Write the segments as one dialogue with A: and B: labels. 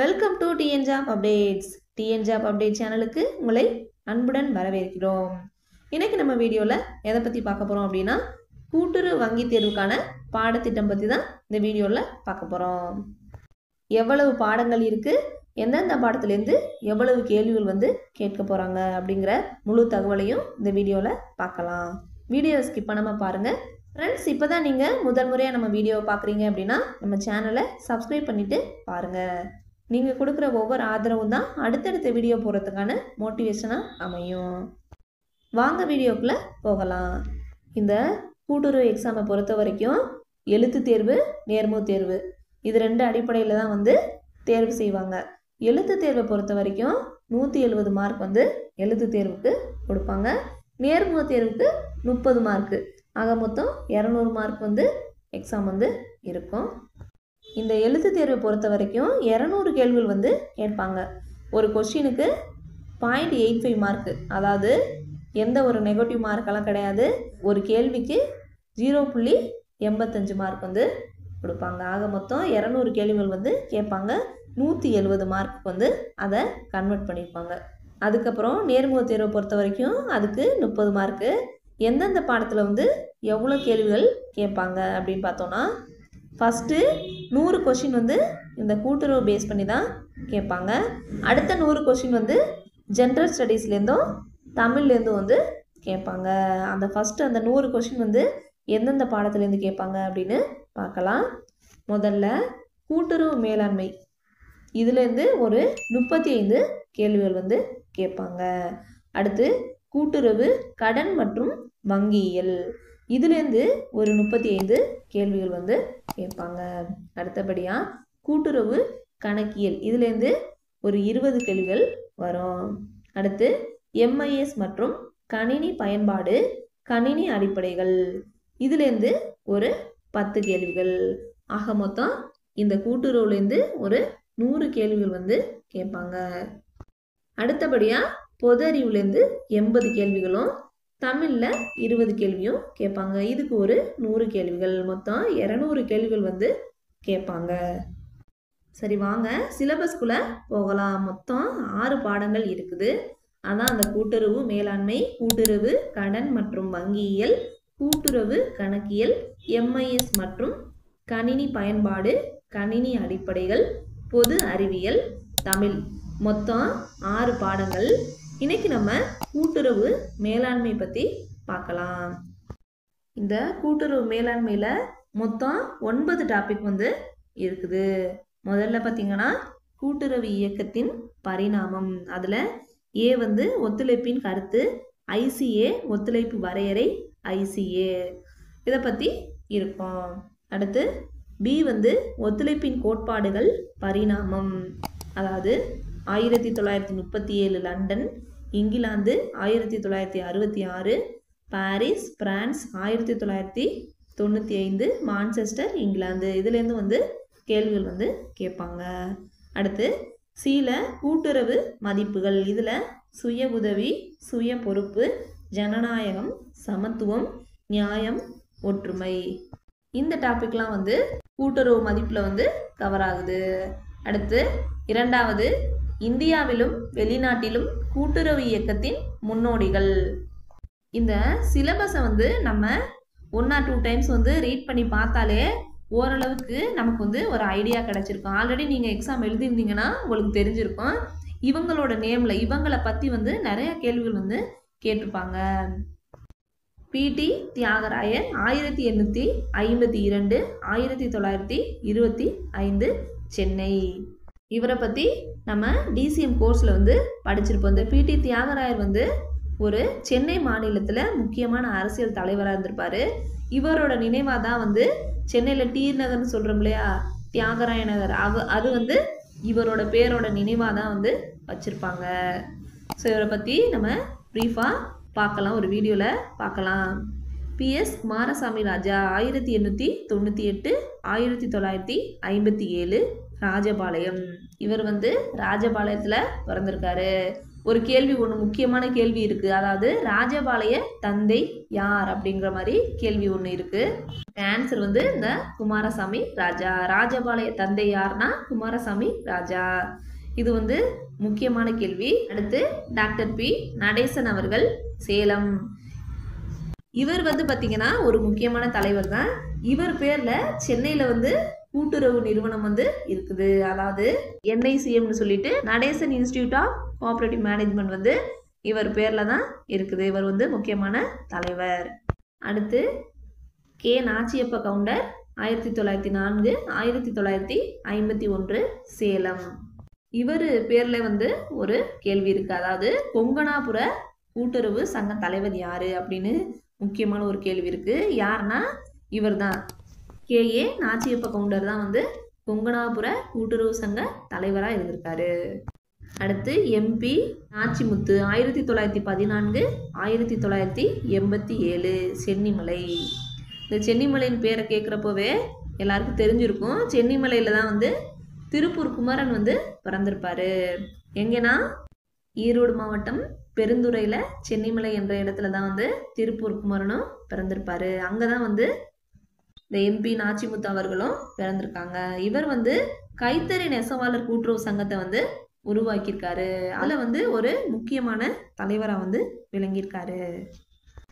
A: Welcome to TN job updates. TN job update சேனலுக்கு உங்களை அன்புடன் வரவேற்கிறோம். இன்னைக்கு நம்ம வீடியோவில் எதை பற்றி பார்க்க போகிறோம் அப்படின்னா, கூட்டுறவு வங்கி தேர்வுக்கான பாடத்திட்டம் பற்றி தான் இந்த வீடியோவில் பார்க்க போகிறோம். எவ்வளவு பாடங்கள் இருக்குது, எந்தெந்த பாடத்துலேருந்து எவ்வளவு கேள்விகள் கேட்க போகிறாங்க அப்படிங்கிற முழு தகவலையும் இந்த வீடியோவில் பார்க்கலாம். வீடியோவை ஸ்கிப் பண்ணாமல் பாருங்கள். ஃப்ரெண்ட்ஸ், இப்போ தான் நீங்கள் முதல் முறையாக நம்ம வீடியோவை பார்க்குறீங்க அப்படின்னா நம்ம சேனலை சப்ஸ்கிரைப் பண்ணிவிட்டு பாருங்கள். நீங்கள் கொடுக்குற ஒவ்வொரு ஆதரவும் தான் அடுத்தடுத்த வீடியோ போடுறதுக்கான மோட்டிவேஷனாக அமையும். வாங்க வீடியோக்குள்ளே போகலாம். இந்த கூட்டுறவு எக்ஸாமை பொறுத்த வரைக்கும் எழுத்து தேர்வு, நேர்முக தேர்வு, இது ரெண்டு அடிப்படையில் தான் தேர்வு செய்வாங்க. எழுத்து தேர்வை பொறுத்த வரைக்கும் 170 மார்க் எழுத்து தேர்வுக்கு கொடுப்பாங்க. நேர்முக தேர்வுக்கு 30 மார்க்கு, ஆக மொத்தம் 200 மார்க் எக்ஸாம் இருக்கும். இந்த எழுத்து தேர்வை பொறுத்த வரைக்கும் 200 கேள்விகள் கேட்பாங்க. ஒரு கொஸ்டினுக்கு 0.85 மார்க்கு, அதாவது எந்த ஒரு நெகட்டிவ் மார்க்கெல்லாம் கிடையாது. ஒரு கேள்விக்கு 0.85 மார்க் கொடுப்பாங்க. ஆக மொத்தம் 200 கேள்விகள் கேட்பாங்க. 170 மார்க் அதை கன்வெர்ட் பண்ணியிருப்பாங்க. அதுக்கப்புறம் நேர்முக தேர்வை பொறுத்த வரைக்கும் அதுக்கு 30 மார்க்கு. எந்தெந்த பாடத்தில் எவ்வளோ கேள்விகள் கேட்பாங்க அப்படின்னு பார்த்தோன்னா, ஃபஸ்ட்டு 100 கொஷின் இந்த கூட்டுறவு பேஸ் பண்ணி தான் கேட்பாங்க. அடுத்த 100 கொஷின் ஜென்ரல் ஸ்டடீஸ்லேருந்தும் தமிழ்லேருந்தும் கேட்பாங்க. அந்த ஃபஸ்ட்டு அந்த 100 கொஷின் எந்தெந்த பாடத்துலேருந்து கேட்பாங்க அப்படின்னு பார்க்கலாம். முதல்ல கூட்டுறவு மேலாண்மை, இதுலேருந்து ஒரு 35 கேள்விகள் கேட்பாங்க. அடுத்து கூட்டுறவு கடன் மற்றும் வங்கியியல், இதுலேருந்து ஒரு 35 கேள்விகள் கேட்பாங்க. அடுத்தபடியாக கூட்டுறவு கணக்கியல், இதுலேருந்து ஒரு 20 கேள்விகள் வரும். அடுத்து எம்ஐஎஸ் மற்றும் கணினி பயன்பாடு, கணினி அடிப்படைகள், இதுலேருந்து ஒரு 10 கேள்விகள். ஆக மொத்தம் இந்த கூட்டுறவுலேருந்து ஒரு 100 கேள்விகள் கேட்பாங்க. அடுத்தபடியாக பொது அறிவுலேருந்து 80 கேள்விகளும், தமிழில் 20 கேள்வியும் கேட்பாங்க. இதுக்கு ஒரு 100 கேள்விகள், மொத்தம் 200 கேள்விகள் கேட்பாங்க. சரி, வாங்க சிலபஸ்குள்ளே போகலாம். மொத்தம் 6 பாடங்கள் இருக்குது. அதான் அந்த கூட்டுறவு மேலாண்மை, கூட்டுறவு கடன் மற்றும் வங்கியியல், கூட்டுறவு கணக்கியல், எம்ஐஎஸ் மற்றும் கணினி பயன்பாடு, கணினி அடிப்படைகள், பொது அறிவியல், தமிழ், மொத்தம் 6 பாடங்கள். இன்னைக்கு நம்ம கூட்டுறவு மேலாண்மை பற்றி பார்க்கலாம். இந்த கூட்டுறவு மேலாண்மையில் மொத்தம் 9 டாபிக் இருக்குது. முதல்ல பார்த்தீங்கன்னா கூட்டுறவு இயக்கத்தின் பரிணாமம், அதில் ஏ ஒத்துழைப்பின் கருத்து, ஐசிஏ ஒத்துழைப்பு வரையறை, ஐசிஏ இதை பற்றி இருக்கும். அடுத்து பி ஒத்துழைப்பின் கோட்பாடுகள் பரிணாமம், அதாவது 1937 London, England 1966, Paris France 1995, Manchester England, இதுலேருந்து கேள்விகள் கேட்பாங்க. அடுத்து சில கூட்டுறவு மதிப்புகள், இதில் சுய உதவி, சுய பொறுப்பு, ஜனநாயகம், சமத்துவம், நியாயம், ஒற்றுமை, இந்த டாபிக்லாம் கூட்டுறவு மதிப்பில் கவர் ஆகுது. அடுத்து இரண்டாவது இந்தியாவிலும் வெளிநாட்டிலும் கூட்டுறவு இயக்கத்தின் முன்னோடிகள். இந்த சிலபஸை நம்ம 1 or 2 டைம்ஸ் ரீட் பண்ணி பார்த்தாலே ஓரளவுக்கு நமக்கு ஒரு ஐடியா கிடச்சிருக்கும். ஆல்ரெடி நீங்கள் எக்ஸாம் எழுதியிருந்தீங்கன்னா உங்களுக்கு தெரிஞ்சிருக்கும். இவங்களோட நேமில் இவங்களை பற்றி நிறைய கேள்விகள் கேட்டிருப்பாங்க. பிடி தியாகராயர் 1852, 1925 சென்னை, இவரை பற்றி நம்ம டிசிஎம் கோர்ஸில் படிச்சிருப்போம். இந்த பிடி தியாகராயர் ஒரு சென்னை மாநிலத்தில் முக்கியமான அரசியல் தலைவராக இருந்திருப்பார். இவரோட நினைவாக தான் சென்னையில் டி நகர்னு சொல்கிறோம் இல்லையா, தியாகராய நகர், அது இவரோட பேரோட நினைவாக தான் வச்சுருப்பாங்க. ஸோ இவரை பற்றி நம்ம ப்ரீஃபாக பார்க்கலாம், ஒரு வீடியோவில் பார்க்கலாம். பிஎஸ் குமாரசாமி ராஜா 1898, 1957 ராஜபாளையம், இவர் ராஜபாளையத்தில் பிறந்திருக்காரு. ஒரு கேள்வி ஒன்று முக்கியமான கேள்வி இருக்குது. அதாவது ராஜபாளைய தந்தை யார் அப்படிங்கிற மாதிரி கேள்வி ஒன்று இருக்குது. ஆன்சர் வந்து இந்த குமாரசாமி ராஜா. ராஜபாளைய தந்தை யார்னா குமாரசாமி ராஜா. இது வந்து முக்கியமான கேள்வி. அடுத்து டாக்டர் பி நடேசன் அவர்கள், சேலம். இவர் வந்து பார்த்தீங்கன்னா ஒரு முக்கியமான தலைவர் தான். இவர் பேரில் சென்னையில் வந்து கூட்டுறவு நிறுவனம் வந்து இருக்குது. அதாவது NICMனு சொல்லிட்டு Natesan institute of cooperative management வந்து இவர் பேரில் தான் இருக்குது. இவர் வந்து முக்கியமான தலைவர். அடுத்து கே நாச்சியப்ப கவுண்டர் 1904 1951 சேலம். இவர் பேரில் வந்து ஒரு கேள்வி இருக்குது. அதாவது கொங்கணாபுர கூட்டுறவு சங்க தலைவர் யார் அப்படின்னு முக்கியமான ஒரு கேள்வி இருக்குது. யாருன்னா இவர் தான் KA நாச்சியப்ப கவுண்டர் தான் வந்து கொங்கணாபுர கூட்டுறவு சங்க தலைவராக இருந்திருக்காரு. அடுத்து MP நாச்சிமுத்து 1914 1987 சென்னிமலை. இந்த சென்னிமலையின் பேரை கேட்குறப்போவே எல்லாருக்கும் தெரிஞ்சிருக்கும். சென்னிமலையில் தான் வந்து திருப்பூர் குமரன் வந்து பிறந்திருப்பாரு. எங்கன்னா ஈரோடு மாவட்டம் பெருந்துறையில் சென்னிமலை என்ற இடத்துல தான் வந்து திருப்பூர் குமரனும் பிறந்திருப்பாரு. அங்கே தான் வந்து இந்த MP நாச்சிமுத்து அவர்களும் பிறந்திருக்காங்க. இவர் வந்து கைத்தறி நெசவாளர் கூட்டுறவு சங்கத்தை வந்து உருவாக்கியிருக்காரு. அதில் வந்து ஒரு முக்கியமான தலைவராக வந்து விளங்கியிருக்காரு.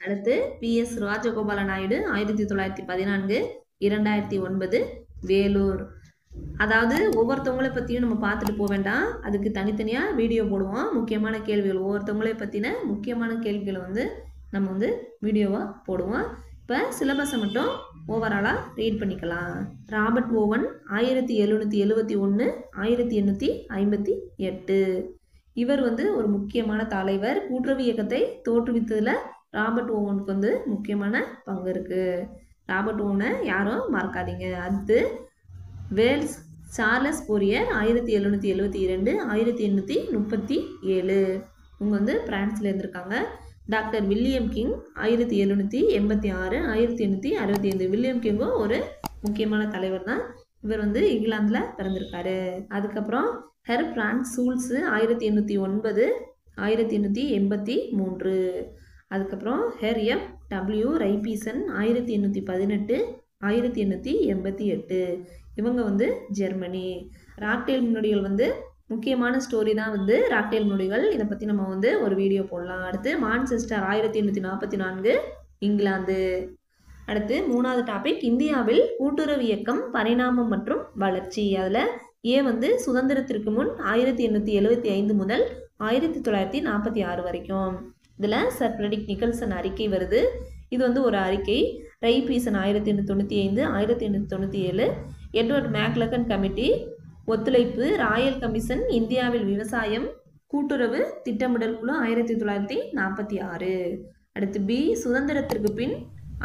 A: அடுத்து PS ராஜகோபால நாயுடு 1914 2009 வேலூர். அதாவது ஒவ்வொருத்தவங்களை பற்றியும் நம்ம பார்த்துட்டு போக வேண்டாம், அதுக்கு தனித்தனியாக வீடியோ போடுவோம். முக்கியமான கேள்விகள் ஒவ்வொருத்தவங்களை பற்றின முக்கியமான கேள்விகளை வந்து நம்ம வந்து வீடியோவாக போடுவோம். இப்போ சிலபஸை மட்டும் ஓவராலாக ரீட் பண்ணிக்கலாம். Robert oven 1771 1858. இவர் வந்து ஒரு முக்கியமான தலைவர். கூட்டுறவு இயக்கத்தை தோற்றுவித்ததில் ராபர்ட் ஓவனுக்கு வந்து முக்கியமான பங்கு இருக்குது. ராபர்ட் ஓவனை யாரும் மறக்காதீங்க. அடுத்து வேல்ஸ் சார்லஸ் போரியர் 1772 1837. இவங்க வந்து பிரான்ஸில் இருந்திருக்காங்க. Doctor William king 1786 1865. வில்லியம் கிங்கும் ஒரு முக்கியமான தலைவர் தான். இவர் வந்து இங்கிலாந்தில் பிறந்திருக்காரு. அதுக்கப்புறம் ஹெர் பிரான்ஸ் சூல்ஸ் 1809 1883. அதுக்கப்புறம் ஹெர் FW ரைபீசன் 1818 1888. இவங்க வந்து ஜெர்மனி. ராக்டேல் முன்னோடிகள் வந்து முக்கியமான ஸ்டோரி தான் வந்து ராக்டேல் முன்னோடிகள். இதை பற்றி நம்ம வந்து ஒரு வீடியோ போடலாம். அடுத்து மான்செஸ்டர் 1844 இங்கிலாந்து. அடுத்து மூணாவது டாபிக் இந்தியாவில் கூட்டுறவு இயக்கம் பரிணாமம் மற்றும் வளர்ச்சி. அதில் வந்து சுதந்திரத்திற்கு முன் 1875 முதல் 1946 வரைக்கும். இதில் சர் ஃப்ரெடரிக் நிக்கல்சன் அறிக்கை வருது. இது வந்து ஒரு அறிக்கை. ரைபீசன் 1895 1897. எட்வர்ட் மேக்லகன் கமிட்டி ஒத்துழைப்பு. ராயல் கமிஷன் இந்தியாவில் விவசாயம் கூட்டுறவு திட்டமிடல் குழு 1946. அடுத்து B சுதந்திரத்திற்கு பின்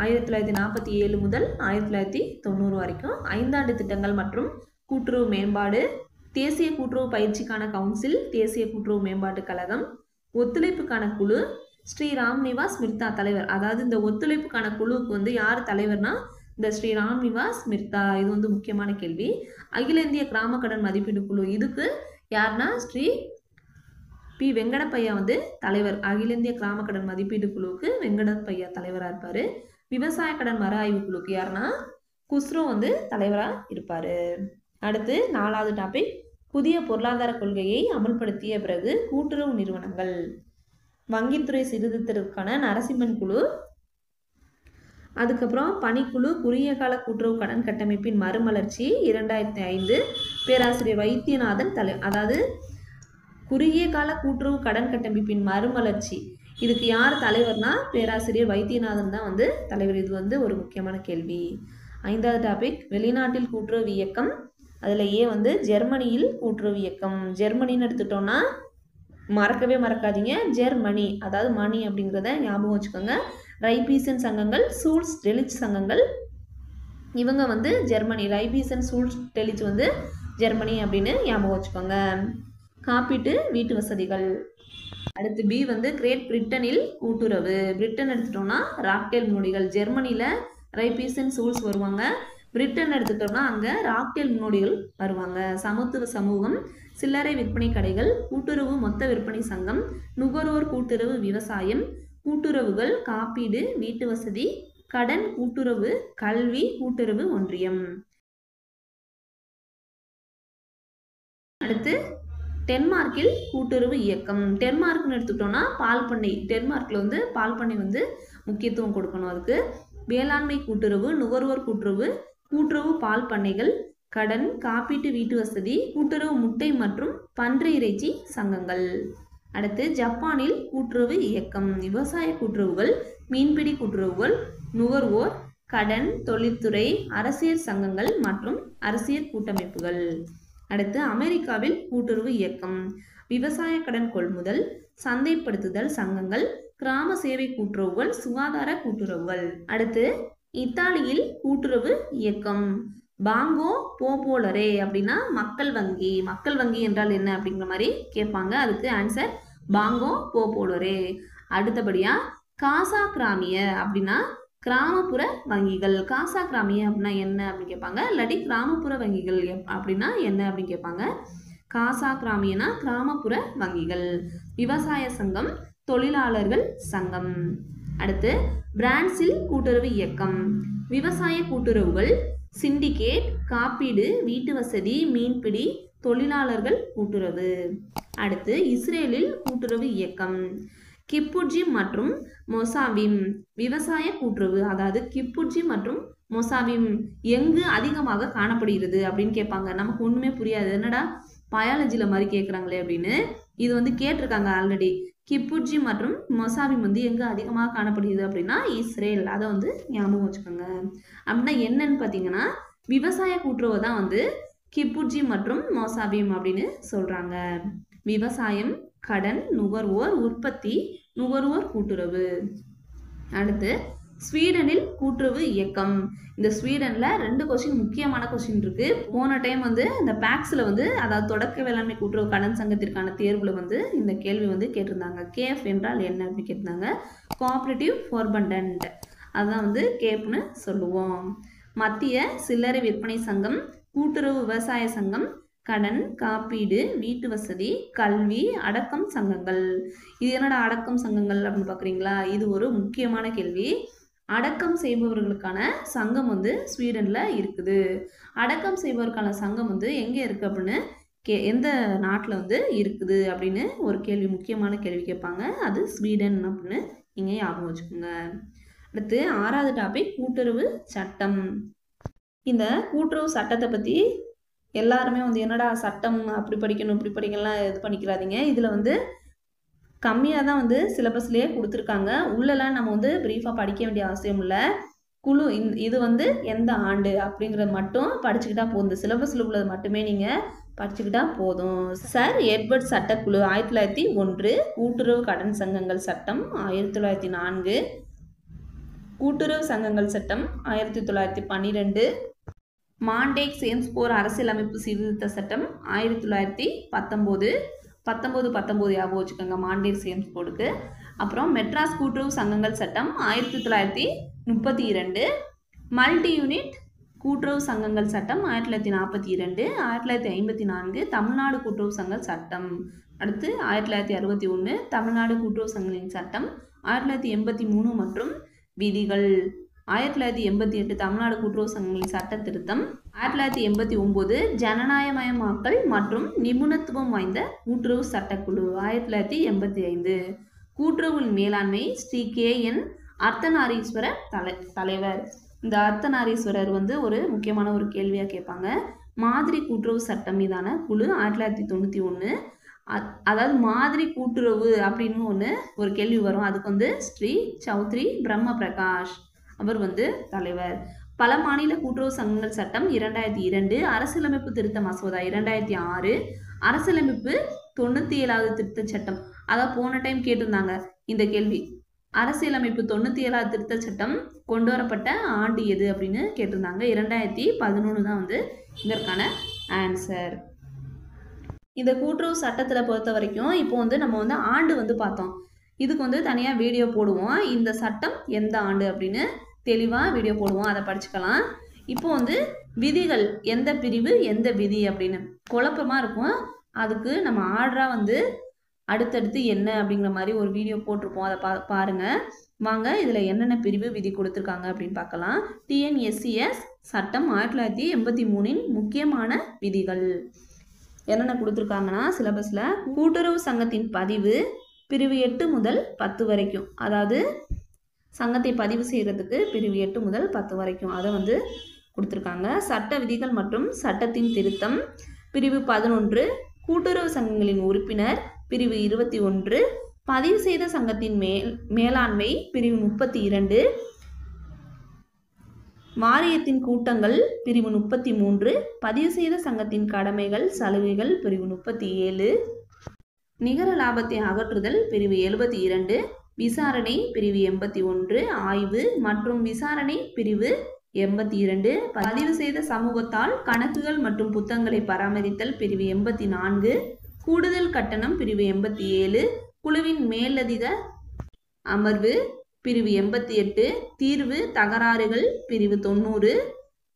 A: 1947 முதல் 1990 வரைக்கும் 5 ஆண்டு திட்டங்கள் மற்றும் கூட்டுறவு மேம்பாடு. தேசிய கூட்டுறவு பயிற்சிக்கான கவுன்சில், தேசிய கூட்டுறவு மேம்பாட்டு கழகம். ஒத்துழைப்புக்கான குழு ஸ்ரீ ராம்நிவாஸ் மிர்தா தலைவர். அதாவது இந்த ஒத்துழைப்புக்கான குழுவுக்கு வந்து யார் தலைவர்னா இந்த ஸ்ரீ ராம்நிவாஸ் மிர்தா. இது வந்து முக்கியமான கேள்வி. அகில இந்திய கிராம கடன் மதிப்பீடு குழு, இதுக்கு யாருன்னா ஸ்ரீ P வெங்கடப்பையா வந்து தலைவர். அகில இந்திய கிராம கடன் மதிப்பீடு குழுவுக்கு வெங்கடப்பையா தலைவராக இருப்பார். விவசாய கடன் மறு ஆய்வு குழுக்கு யாருன்னா குஸ்ரோ வந்து தலைவராக இருப்பார். அடுத்து நாலாவது டாபிக் புதிய பொருளாதார கொள்கையை அமல்படுத்திய பிறகு கூட்டுறவு நிறுவனங்கள். வங்கித்துறை சீர்திருத்தத்திற்கான நரசிம்மன் குழு. அதுக்கப்புறம் பணிக்குழு குறுகிய கால கூட்டுறவு கடன் கட்டமைப்பின் மறுமலர்ச்சி 2005 பேராசிரியர் வைத்தியநாதன் அதாவது குறுகிய கால கூட்டுறவு கடன் கட்டமைப்பின் மறுமலர்ச்சி, இதுக்கு யார் தலைவர்னா பேராசிரியர் வைத்தியநாதன் தான் வந்து தலைவர். இது வந்து ஒரு முக்கியமான கேள்வி. ஐந்தாவது டாபிக் வெளிநாட்டில் கூட்டுறவு இயக்கம். அதில் வந்து ஜெர்மனியில் கூட்டுறவு இயக்கம். ஜெர்மனின்னு எடுத்துட்டோம்னா மறக்கவே மறக்காதீங்க, ஜெர்மனி அதாவது மணி அப்படிங்கிறத ஞாபகம் வச்சுக்கோங்க. ரைபீசன் சங்கங்கள், சூல்ஸ் டெலிச் சங்கங்கள், இவங்க வந்து ஜெர்மனி. ரைபீசன் சூல்ஸ் டெலிச் வந்து ஜெர்மனி அப்படின்னு ஞாபகம் வச்சுக்கோங்க. காப்பீட்டு வீட்டு வசதிகள். அடுத்து B வந்து கிரேட் பிரிட்டனில் கூட்டுறவு. பிரிட்டன் எடுத்துட்டோம்னா ராக்டேல் முன்னோடிகள். ஜெர்மனியில் ரைபீசன் சூல்ஸ் வருவாங்க. பிரிட்டன் எடுத்துக்கிட்டோம்னா அங்கே ராக்டேல் முன்னோடிகள் வருவாங்க. சமத்துவ சமூகம், சில்லறை விற்பனை கடைகள், கூட்டுறவு மொத்த விற்பனை சங்கம், நுகர்வோர் கூட்டுறவு விவசாயம், கூட்டுறவுகள், காப்பீடு, வீட்டு வசதி, கடன், கூட்டுறவு, கல்வி, கூட்டுறவு ஒன்றியம். அடுத்து டென்மார்க்கில் கூட்டுறவு இயக்கம். டென்மார்க்னு எடுத்துக்கிட்டோம்னா பால் பண்ணை. டென்மார்க்கில் வந்து பால் பண்ணை வந்து முக்கியத்துவம் கொடுக்கணும். அதுக்கு வேளாண்மை கூட்டுறவு, நுகர்வோர் கூட்டுறவு, கூட்டுறவு பால் பண்ணைகள், கடன், காப்பீட்டு, வீட்டு வசதி, கூட்டுறவு முட்டை மற்றும் பன்றி இறைச்சி சங்கங்கள். அடுத்து ஜப்பானில் கூட்டுறவு இயக்கம். விவசாய கூட்டுறவுகள், மீன்பிடி கூட்டுறவுகள், நுகர்வோர், கடன், தொழில்துறை, அரசியல் சங்கங்கள் மற்றும் அரசியல் கூட்டமைப்புகள். அடுத்து அமெரிக்காவில் கூட்டுறவு இயக்கம். விவசாய கடன் கொள்முதல், சந்தைப்படுத்துதல் சங்கங்கள், கிராம சேவை கூட்டுறவுகள், சுகாதார கூட்டுறவுகள். அடுத்து இத்தாலியில் கூட்டுறவு இயக்கம். பாங்கோ போபோலரே அப்படின்னா மக்கள் வங்கி. மக்கள் வங்கி என்றால் என்ன அப்படிங்கிற மாதிரி கேட்பாங்க. அதுக்கு ஆன்சர் பாங்கோ போபோலரே. அடுத்தபடியா காசா கிராமிய அப்படின்னா கிராமப்புற வங்கிகள். காசா கிராமிய அப்படின்னா என்ன அப்படின்னு கேட்பாங்க. இல்லாட்டி கிராமப்புற வங்கிகள் அப்படின்னா என்ன அப்படின்னு கேட்பாங்க. காசா கிராமியனா கிராமப்புற வங்கிகள். விவசாய சங்கம், தொழிலாளர்கள் சங்கம். அடுத்து பிரான்சில் கூட்டுறவு இயக்கம். விவசாய கூட்டுறவுகள், சிண்டிகேட், காப்பீடு, வீட்டு வசதி, மீன்பிடி, தொழிலாளர்கள் கூட்டுறவு. அடுத்து இஸ்ரேலில் கூட்டுறவு இயக்கம். கிப்புட்ஜி மற்றும் மொசாவிம். விவசாய கூட்டுறவு. அதாவது கிப்புட்ஜி மற்றும் மொசாவிம் எங்கு அதிகமாக காணப்படுகிறது அப்படின்னு கேட்பாங்க. நமக்கு ஒன்றுமே புரியாது, என்னடா பயாலஜியில் மாதிரி கேட்குறாங்களே அப்படின்னு. இது வந்து கேட்டிருக்காங்க ஆல்ரெடி. கிப்புட்ஜி மற்றும் மொசாவிம் வந்து எங்கே அதிகமாக காணப்படுகிறது அப்படின்னா இஸ்ரேல். அதை வந்து ஞாபகம் வச்சுக்கோங்க. அப்படின்னா என்னன்னு பார்த்தீங்கன்னா விவசாய கூட்டுறவு தான் வந்து கிப்புட்ஜி மற்றும் மொசாவிம் அப்படின்னு சொல்கிறாங்க. விவசாயம், கடன், நுகர்வோர், உற்பத்தி, நுகர்வோர் கூட்டுறவு. அடுத்து ஸ்வீடனில் கூட்டுறவு இயக்கம். இந்த ஸ்வீடனில் 2 கொஸ்டின் முக்கியமான கொஸ்டின் இருக்கு. போன டைம் வந்து இந்த பேக்ஸில் வந்து அதாவது தொடக்க வேளாண்மை கூட்டுறவு கடன் சங்கத்திற்கான தேர்வில் வந்து இந்த கேள்வி வந்து கேட்டிருந்தாங்க. கேஃப் என்றால் என்ன அப்படின்னு கேட்டிருந்தாங்க. கோஆப்ரேட்டிவ் ஃபோர்பண்டன்ட், அதுதான் வந்து கேப்னு சொல்லுவோம். மத்திய சில்லறை விற்பனை சங்கம், கூட்டுறவு விவசாய சங்கம், கடன், காப்பீடு, வீட்டு வசதி, கல்வி, அடக்கம் சங்கங்கள். இது என்னடா அடக்கம் சங்கங்கள் அப்படின்னு பார்க்குறீங்களா? இது ஒரு முக்கியமான கேள்வி. அடக்கம் செய்பவர்களுக்கான சங்கம் வந்து ஸ்வீடனில் இருக்குது. அடக்கம் செய்பவருக்கான சங்கம் வந்து எங்கே இருக்குது அப்படின்னு எந்த நாட்டில் வந்து இருக்குது அப்படின்னு ஒரு கேள்வி, முக்கியமான கேள்வி கேட்பாங்க. அது ஸ்வீடன் அப்படின்னு நீங்கள் ஞாபகம் வச்சுக்கோங்க. அடுத்து 6வது டாபிக் கூட்டுறவு சட்டம். இந்த கூட்டுறவு சட்டத்தை பற்றி எல்லாருமே வந்து என்னடா சட்டம் அப்படி படிக்கணும் இப்படி படிக்கலாம் இது பண்ணிக்கிறாதீங்க. இதில் வந்து கம்மியாக தான் வந்து சிலபஸ்லேயே கொடுத்துருக்காங்க. உள்ளெல்லாம் நம்ம வந்து ப்ரீஃபாக படிக்க வேண்டிய அவசியம் இல்லை. குழு இது வந்து எந்த ஆண்டு அப்படிங்கிறது மட்டும் படிச்சுக்கிட்டா போதும். இந்த சிலபஸில் உள்ளது மட்டுமே நீங்கள் படிச்சுக்கிட்டா போதும். சர் எட்வர்ட் சட்டக்குழு 1901, கூட்டுறவு கடன் சங்கங்கள் சட்டம் 1904, கூட்டுறவு சங்கங்கள் சட்டம் 1912, மாண்டேக் சேம்ஸ்போர் அரசியலமைப்பு சீர்திருத்த சட்டம் 1919, 1919 ஞாபகம் வச்சுக்கோங்க மாண்டேக் சேம்ஸ்போர்டுக்கு. அப்புறம் மெட்ராஸ் கூட்டுறவு சங்கங்கள் சட்டம் 1932, மல்டி யூனிட் கூட்டுறவு சங்கங்கள் சட்டம் 1942, 1954 தமிழ்நாடு கூட்டுறவு சங்கங்கள் சட்டம். அடுத்து 1961 தமிழ்நாடு கூட்டுறவு சங்கங்களின் சட்டம், 1983 மற்றும் விதிகள், 1988 தமிழ்நாடு கூட்டுறவு சங்கங்களின் சட்ட திருத்தம், 1989 ஜனநாயகமயமாக்கல் மற்றும் நிபுணத்துவம் வாய்ந்த கூட்டுறவு சட்டக்குழு, 1985 கூட்டுறவுகளின் மேலாண்மை ஸ்ரீ KN அர்த்தநாரீஸ்வரர் தலைவர். இந்த அர்த்தநாரீஸ்வரர் வந்து ஒரு முக்கியமான ஒரு கேள்வியாக கேட்பாங்க. மாதிரி கூட்டுறவு சட்டம் மீதான குழு 1991. அதாவது மாதிரி கூட்டுறவு அப்படின்னு ஒரு கேள்வி வரும். அதுக்கு வந்து ஸ்ரீ சௌத்ரி பிரம்ம பிரகாஷ் அவர் வந்து தலைவர். பல மாநில கூட்டுறவு சங்கங்கள் சட்டம் 2002, அரசியலமைப்பு திருத்த மசோதா 2006, அரசியலமைப்பு 97வது திருத்த சட்டம். அதாவது போன டைம் கேட்டிருந்தாங்க இந்த கேள்வி. அரசியலமைப்பு 97வது திருத்த சட்டம் கொண்டு வரப்பட்ட ஆண்டு எது அப்படின்னு கேட்டிருந்தாங்க. 2011 தான் வந்து இதற்கான ஆன்சர். இந்த கூட்டுறவு சட்டத்தில் பொறுத்த வரைக்கும் இப்போ வந்து நம்ம வந்து ஆண்டு வந்து பார்த்தோம். இதுக்கு வந்து தனியாக வீடியோ போடுவோம். இந்த சட்டம் எந்த ஆண்டு அப்படின்னு தெளிவாக வீடியோ போடுவோம், அதை படிச்சுக்கலாம். இப்போ வந்து விதிகள் எந்த பிரிவு எந்த விதி அப்படின்னு குழப்பமாக இருக்கும். அதுக்கு நம்ம ஆர்டராக வந்து அடுத்தடுத்து என்ன அப்படிங்கிற மாதிரி ஒரு வீடியோ போட்டிருப்போம். அதை பாருங்கள். வாங்க இதில் என்னென்ன பிரிவு விதி கொடுத்துருக்காங்க அப்படின்னு பார்க்கலாம். TNSES சட்டம் 1983 முக்கியமான விதிகள் என்னென்ன கொடுத்துருக்காங்கன்னா சிலபஸில் கூட்டுறவு சங்கத்தின் பதிவு பிரிவு 8 முதல் 10 வரைக்கும், அதாவது சங்கத்தை பதிவு செய்கிறதுக்கு பிரிவு 8 முதல் 10 வரைக்கும் அதை வந்து கொடுத்துருக்காங்க. சட்ட விதிகள் மற்றும் சட்டத்தின் திருத்தம் பிரிவு 11, கூட்டுறவு சங்கங்களின் உறுப்பினர் பிரிவு 21, பதிவு செய்த சங்கத்தின் மேலாண்மை பிரிவு 32, வாரியத்தின் கூட்டங்கள் பிரிவு 33, பதிவு செய்த சங்கத்தின் கடமைகள் சலுகைகள் பிரிவு 37, நிகர லாபத்தை அகற்றுதல் பிரிவு 72, விசாரணை பிரிவு 81, ஆய்வு மற்றும் விசாரணை பிரிவு 82, பதிவு செய்த சமூகத்தால் கணக்குகள் மற்றும் புத்தகங்களை பராமரித்தல் பிரிவு 84, கூடுதல் கட்டணம் பிரிவு 87, குழுவின் மேலதிக அமர்வு பிரிவு 88, தீர்வு தகராறுகள் பிரிவு 90,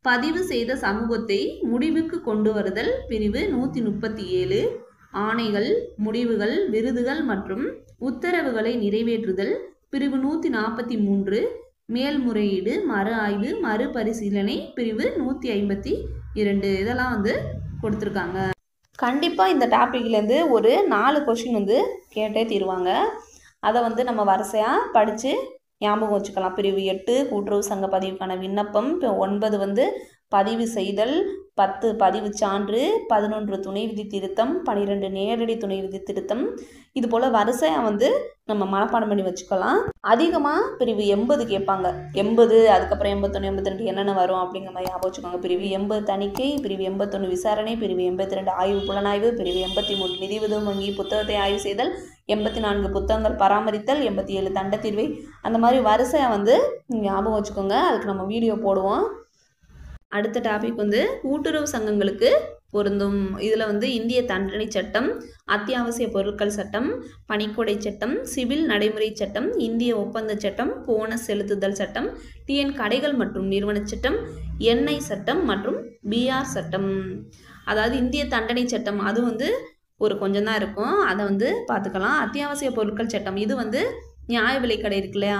A: பதிவு செய்த சமூகத்தை முடிவுக்கு கொண்டு வருதல் பிரிவு 137, ஆணைகள் முடிவுகள் விருதுகள் மற்றும் உத்தரவுகளை நிறைவேற்றுதல் பிரிவு 143, மேல்முறையீடு மறு ஆய்வு மறுபரிசீலனை பிரிவு 152 இதெல்லாம் வந்து கொடுத்துருக்காங்க. கண்டிப்பாக இந்த டாப்பிக்லேருந்து ஒரு 4 கொஸ்டின் வந்து கேட்டே தீருவாங்க. அதை வந்து நம்ம வரிசையாக படித்து ஞாபகம் வச்சுக்கலாம். பிரிவு 8 கூட்டுறவு சங்க பதிவுக்கான விண்ணப்பம், 9 வந்து பதிவு செய்தல், 10 பதிவு சான்று, 11 துணை விதி திருத்தம், 12 நேரடி துணை விதி திருத்தம். இது போல் வரிசையாக வந்து நம்ம மனப்பாடம் பண்ணி வச்சுக்கலாம். அதிகமாக பிரிவு 80 கேட்பாங்க. 80 அதுக்கப்புறம் 81 82 என்னென்ன வரும் அப்படிங்கிற மாதிரி ஞாபகம் வச்சுக்கோங்க. பிரிவு 80 தணிக்கை, பிரிவு 81 விசாரணை, பிரிவு 82 ஆய்வு புலனாய்வு, பிரிவு 83 நிதி உதவும் வங்கி புத்தகத்தை ஆய்வு செய்தல், 84 புத்தகங்கள் பராமரித்தல், 87 தண்ட தீர்வை. அந்த மாதிரி வரிசையாக வந்து ஞாபகம் வச்சுக்கோங்க. அதுக்கு நம்ம வீடியோ போடுவோம். அடுத்த டாபிக் வந்து கூட்டுறவு சங்கங்களுக்கு பொருந்தும். இதில் வந்து இந்திய தண்டனை சட்டம், அத்தியாவசிய பொருட்கள் சட்டம், பணிக்கொடை சட்டம், சிவில் நடைமுறை சட்டம், இந்திய ஒப்பந்த சட்டம், போனஸ் செலுத்துதல் சட்டம், TN கடைகள் மற்றும் நிறுவன சட்டம், எண்ணெய் சட்டம் மற்றும் BR சட்டம். அதாவது இந்திய தண்டனை சட்டம் அது வந்து ஒரு கொஞ்சம் தான் இருக்கும், அதை வந்து பார்த்துக்கலாம். அத்தியாவசிய பொருட்கள் சட்டம் இது வந்து நியாய விலைக்கடை இருக்கு இல்லையா,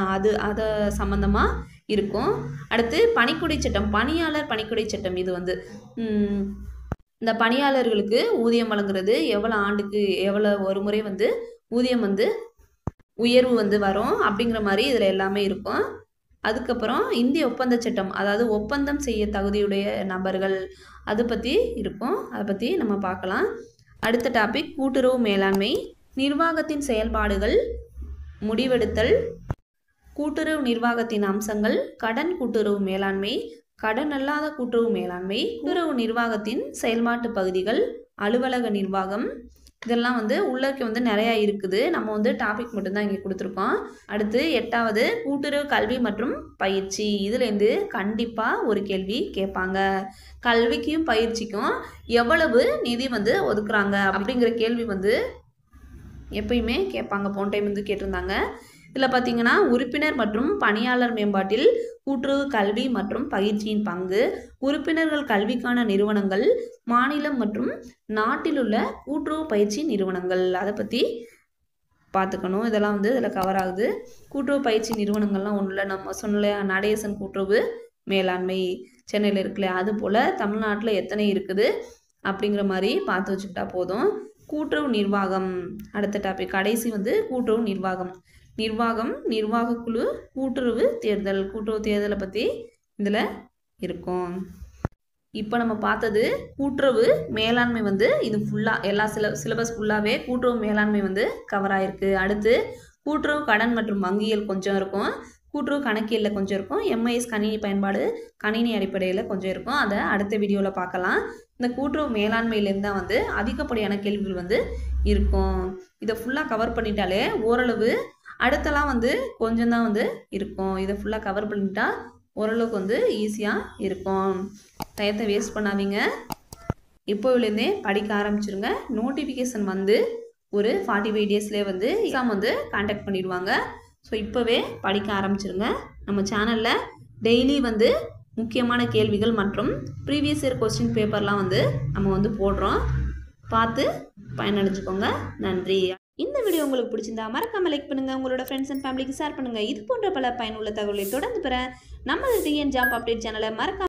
A: அதை சம்மந்தமாக இருக்கும். அடுத்து பணிக்கொடை சட்டம், பணியாளர் பணிக்கொடை சட்டம். இது வந்து இந்த பணியாளர்களுக்கு ஊதியம் வழங்குறது, எவ்வளோ ஆண்டுக்கு எவ்வளோ ஒரு முறை வந்து ஊதியம் வந்து உயர்வு வந்து வரும் அப்படிங்கிற மாதிரி இதில் எல்லாமே இருக்கும். அதுக்கப்புறம் இந்திய ஒப்பந்த சட்டம், அதாவது ஒப்பந்தம் செய்ய தகுதியுடைய நபர்கள், அதை பற்றி இருக்கும். அதை பற்றி நம்ம பார்க்கலாம். அடுத்த டாபிக் கூட்டுறவு மேலாண்மை, நிர்வாகத்தின் செயல்பாடுகள், முடிவெடுத்தல், கூட்டுறவு நிர்வாகத்தின் அம்சங்கள், கடன் கூட்டுறவு மேலாண்மை, கடன் அல்லாத கூட்டுறவு மேலாண்மை, கூட்டுறவு நிர்வாகத்தின் செயல்பாட்டு பகுதிகள், அலுவலக நிர்வாகம். இதெல்லாம் வந்து உள்ளே வந்து நிறையா இருக்குது. நம்ம வந்து டாபிக் மட்டும்தான் இங்கே கொடுத்துருக்கோம். அடுத்து 8வது கூட்டுறவு கல்வி மற்றும் பயிற்சி. இதுலேருந்து கண்டிப்பாக ஒரு கேள்வி கேட்பாங்க. கல்விக்கும் பயிற்சிக்கும் எவ்வளவு நிதி வந்து ஒதுக்குறாங்க அப்படிங்கிற கேள்வி வந்து எப்பயுமே கேட்பாங்க. போன டைம் வந்து கேட்டிருந்தாங்க. இதில் பார்த்தீங்கன்னா உறுப்பினர் மற்றும் பணியாளர் மேம்பாட்டில் கூட்டுறவு கல்வி மற்றும் பயிற்சியின் பங்கு, உறுப்பினர்கள் கல்விக்கான நிறுவனங்கள், மாநிலம் மற்றும் நாட்டில் உள்ள கூட்டுறவு பயிற்சி நிறுவனங்கள், அதை பற்றி பார்த்துக்கணும். இதெல்லாம் வந்து இதில் கவர் ஆகுது. கூட்டுறவு பயிற்சி நிறுவனங்கள்லாம் ஒன்றும் இல்லை, நம்ம சொன்னல நடேசன் கூட்டுறவு மேலாண்மை சென்னையில் இருக்குல்ல, அது போல் தமிழ்நாட்டில் எத்தனை இருக்குது அப்படிங்கிற மாதிரி பார்த்து வச்சுக்கிட்டா போதும். கூட்டுறவு நிர்வாகம் அடுத்த டாபிக். கடைசி வந்து கூட்டுறவு நிர்வாகம், நிர்வாகம், நிர்வாகக்குழு, கூட்டுறவு தேர்தல். கூட்டுறவு தேர்தலை பற்றி இதில் இருக்கும். இப்போ நம்ம பார்த்தது கூட்டுறவு மேலாண்மை வந்து இது ஃபுல்லாக எல்லா சிலபஸ் ஃபுல்லாகவே கூட்டுறவு மேலாண்மை வந்து கவர் ஆகிருக்கு. அடுத்து கூட்டுறவு கடன் மற்றும் வங்கியல் கொஞ்சம் இருக்கும், கூட்டுறவு கணக்கியலில் கொஞ்சம் இருக்கும், MIS கணினி பயன்பாடு கணினி அடிப்படையில் கொஞ்சம் இருக்கும். அதை அடுத்த வீடியோவில் பார்க்கலாம். இந்த கூட்டுறவு மேலாண்மையிலேருந்து தான் வந்து அதிகப்படியான கேள்விகள் வந்து இருக்கும். இதை ஃபுல்லாக கவர் பண்ணிட்டாலே ஓரளவு, அடுத்தலாம் வந்து கொஞ்சம் தான் வந்து இருக்கும். இதை ஃபுல்லாக கவர் பண்ணிட்டா ஓரளவுக்கு வந்து ஈஸியாக இருக்கும். டயத்தை வேஸ்ட் பண்ணாதீங்க. இப்போவிலேருந்தே படிக்க ஆரம்பிச்சிருங்க. நோட்டிஃபிகேஷன் வந்து ஒரு 45 டேஸ்லேயே வந்து எக்ஸாம் வந்து கான்டாக்ட் பண்ணிடுவாங்க. ஸோ இப்போவே படிக்க ஆரம்பிச்சிருங்க. நம்ம சேனலில் டெய்லி வந்து முக்கியமான கேள்விகள் மற்றும் ப்ரீவியஸ் இயர் கொஸ்டின் பேப்பர்லாம் வந்து நம்ம வந்து போடுறோம். பார்த்து பயனடைஞ்சுக்கோங்க. நன்றி. இந்த வீடியோ உங்களுக்கு பிடிச்சிருந்தா மறக்காம லைக் பண்ணுங்க, உங்களோட ஃப்ரெண்ட்ஸ் அண்ட் ஃபேமிலிக்கு ஷேர் பண்ணுங்க. இது போன்ற பல பயனுள்ள தகவலை தொடர்ந்து பெற நம்ம டிஎன் ஜாப் அப்டேட் சேனலை மறக்காம